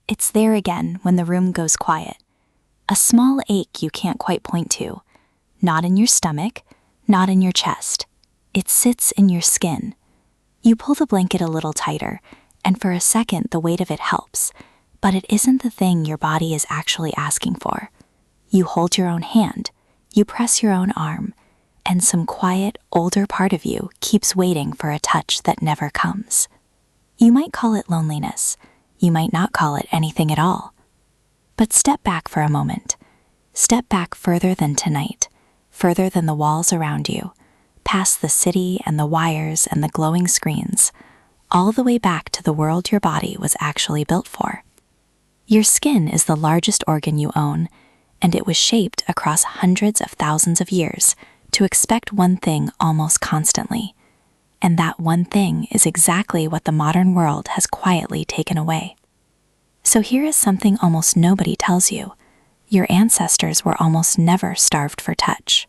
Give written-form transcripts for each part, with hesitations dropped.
It's there again when the room goes quiet. A small ache you can't quite point to. Not in your stomach, not in your chest. It sits in your skin. You pull the blanket a little tighter, and for a second the weight of it helps, but it isn't the thing your body is actually asking for. You hold your own hand, you press your own arm, and some quiet, older part of you keeps waiting for a touch that never comes. You might call it loneliness. You might not call it anything at all. But step back for a moment. Step back further than tonight, further than the walls around you, past the city and the wires and the glowing screens, all the way back to the world your body was actually built for. Your skin is the largest organ you own, and it was shaped across hundreds of thousands of years to expect one thing almost constantly. And that one thing is exactly what the modern world has quietly taken away. So here is something almost nobody tells you. Your ancestors were almost never starved for touch.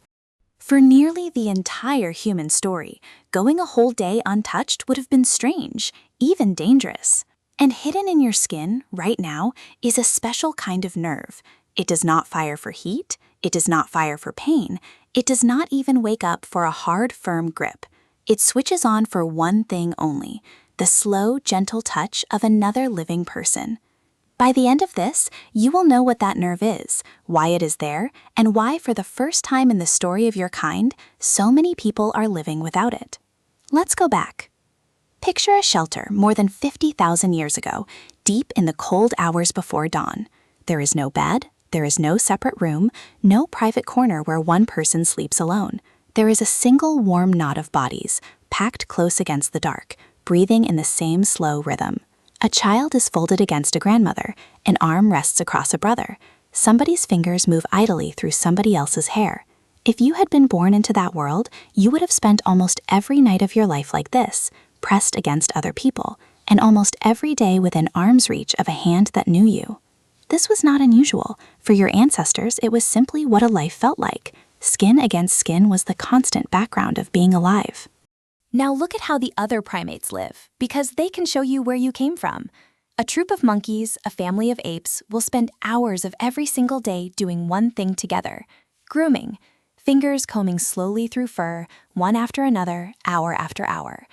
For nearly the entire human story, going a whole day untouched would have been strange, even dangerous. And hidden in your skin, right now, is a special kind of nerve. It does not fire for heat, it does not fire for pain, it does not even wake up for a hard, firm grip. It switches on for one thing only, the slow, gentle touch of another living person. By the end of this, you will know what that nerve is, why it is there, and why for the first time in the story of your kind, so many people are living without it. Let's go back. Picture a shelter more than 50,000 years ago, deep in the cold hours before dawn. There is no bed, there is no separate room, no private corner where one person sleeps alone. There is a single warm knot of bodies, packed close against the dark, breathing in the same slow rhythm. A child is folded against a grandmother, an arm rests across a brother. Somebody's fingers move idly through somebody else's hair. If you had been born into that world, you would have spent almost every night of your life like this, pressed against other people, and almost every day within arm's reach of a hand that knew you. This was not unusual. For your ancestors, it was simply what a life felt like. Skin against skin was the constant background of being alive. Now look at how the other primates live, because they can show you where you came from. A troop of monkeys, a family of apes, will spend hours of every single day doing one thing together: grooming, fingers combing slowly through fur, one after another, hour after hour.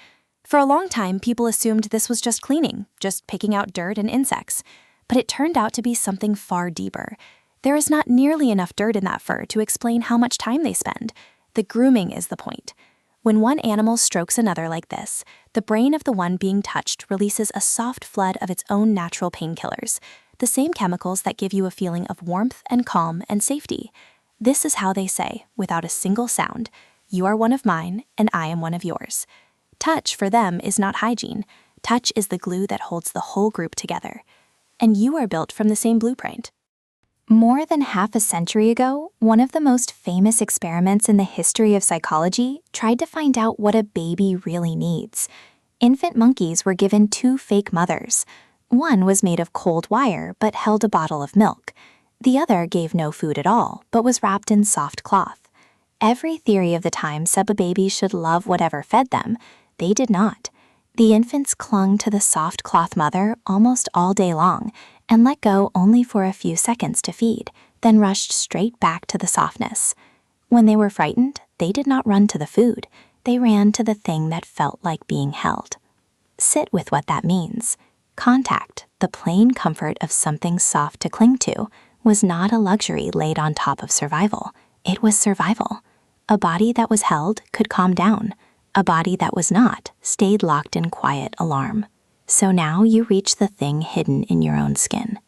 For a long time, people assumed this was just cleaning, just picking out dirt and insects. But it turned out to be something far deeper. There is not nearly enough dirt in that fur to explain how much time they spend. The grooming is the point. When one animal strokes another like this, the brain of the one being touched releases a soft flood of its own natural painkillers, the same chemicals that give you a feeling of warmth and calm and safety. This is how they say, without a single sound, "You are one of mine, and I am one of yours." Touch, for them, is not hygiene. Touch is the glue that holds the whole group together. And you are built from the same blueprint. More than half a century ago, one of the most famous experiments in the history of psychology tried to find out what a baby really needs. Infant monkeys were given 2 fake mothers. One was made of cold wire but held a bottle of milk. The other gave no food at all but was wrapped in soft cloth. Every theory of the time said a baby should love whatever fed them. They did not. The infants clung to the soft cloth mother almost all day long and let go only for a few seconds to feed, then rushed straight back to the softness. When they were frightened, they did not run to the food. They ran to the thing that felt like being held. Sit with what that means. Contact, the plain comfort of something soft to cling to, was not a luxury laid on top of survival. It was survival. A body that was held could calm down. A body that was not stayed locked in quiet alarm. So now you reach the thing hidden in your own skin.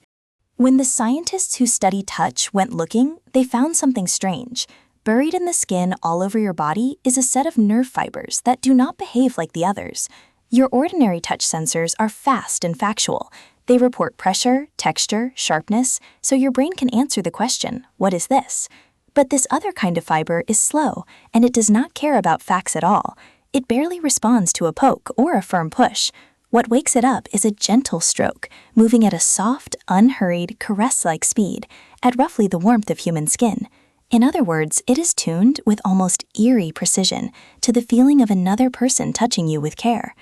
When the scientists who study touch went looking, they found something strange. Buried in the skin all over your body is a set of nerve fibers that do not behave like the others. Your ordinary touch sensors are fast and factual. They report pressure, texture, sharpness, so your brain can answer the question, "What is this?" But this other kind of fiber is slow, and it does not care about facts at all. It barely responds to a poke or a firm push. What wakes it up is a gentle stroke, moving at a soft, unhurried, caress-like speed, at roughly the warmth of human skin. In other words, it is tuned with almost eerie precision to the feeling of another person touching you with care.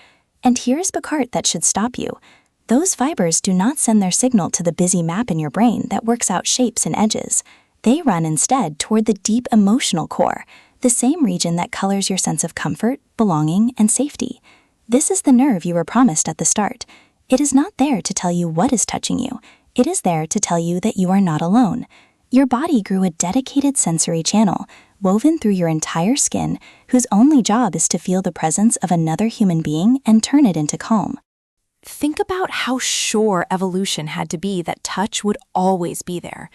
And here's the part that should stop you. Those fibers do not send their signal to the busy map in your brain that works out shapes and edges. They run instead toward the deep emotional core, the same region that colors your sense of comfort, belonging, and safety. This is the nerve you were promised at the start. It is not there to tell you what is touching you. It is there to tell you that you are not alone. Your body grew a dedicated sensory channel, woven through your entire skin, whose only job is to feel the presence of another human being and turn it into calm. Think about how sure evolution had to be that touch would always be there.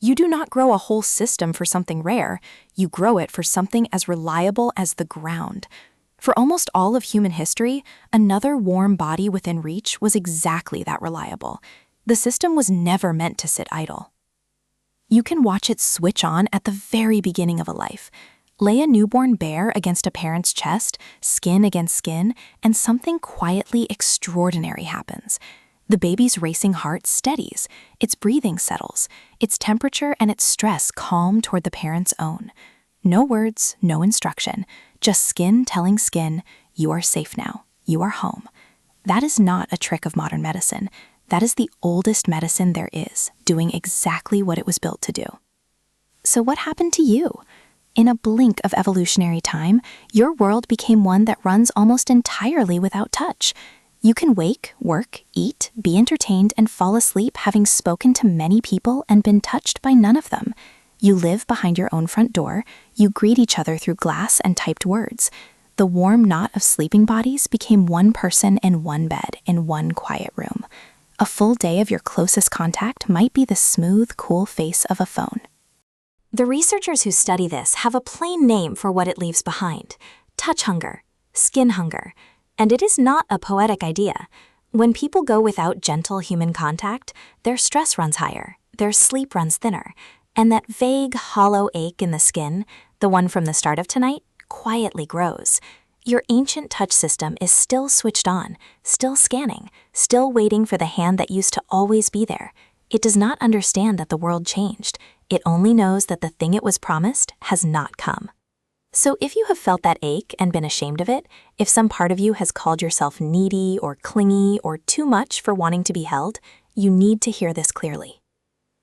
You do not grow a whole system for something rare. You grow it for something as reliable as the ground. For almost all of human history, another warm body within reach was exactly that reliable. The system was never meant to sit idle. You can watch it switch on at the very beginning of a life. Lay a newborn bear against a parent's chest, skin against skin, and something quietly extraordinary happens. The baby's racing heart steadies, its breathing settles, its temperature and its stress calm toward the parent's own. No words, no instruction, just skin telling skin, you are safe now, you are home. That is not a trick of modern medicine. That is the oldest medicine there is, doing exactly what it was built to do. So what happened to you? In a blink of evolutionary time, your world became one that runs almost entirely without touch. You can wake, work, eat, be entertained, and fall asleep having spoken to many people and been touched by none of them. You live behind your own front door. You greet each other through glass and typed words. The warm knot of sleeping bodies became one person in one bed in one quiet room. A full day of your closest contact might be the smooth, cool face of a phone. The researchers who study this have a plain name for what it leaves behind: touch hunger, skin hunger. And it is not a poetic idea. When people go without gentle human contact, their stress runs higher, their sleep runs thinner, and that vague, hollow ache in the skin, the one from the start of tonight, quietly grows. Your ancient touch system is still switched on, still scanning, still waiting for the hand that used to always be there. It does not understand that the world changed. It only knows that the thing it was promised has not come. So if you have felt that ache and been ashamed of it, if some part of you has called yourself needy or clingy or too much for wanting to be held, you need to hear this clearly.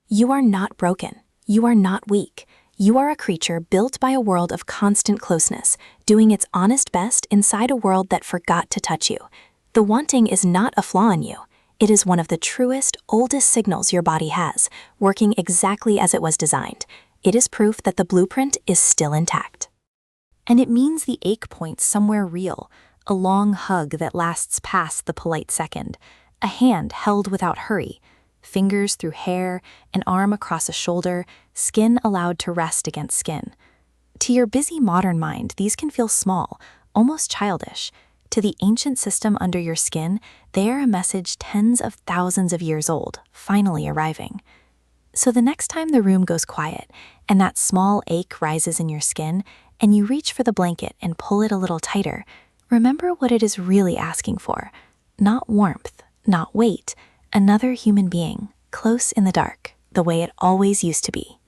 You are not broken. You are not weak. You are a creature built by a world of constant closeness, doing its honest best inside a world that forgot to touch you. The wanting is not a flaw in you. It is one of the truest, oldest signals your body has, working exactly as it was designed. It is proof that the blueprint is still intact. And it means the ache points somewhere real, a long hug that lasts past the polite second, a hand held without hurry, fingers through hair, an arm across a shoulder, skin allowed to rest against skin. To your busy modern mind, these can feel small, almost childish. To the ancient system under your skin, they are a message tens of thousands of years old, finally arriving. So the next time the room goes quiet, and that small ache rises in your skin, and you reach for the blanket and pull it a little tighter, remember what it is really asking for. Not warmth, not weight, another human being, close in the dark, the way it always used to be.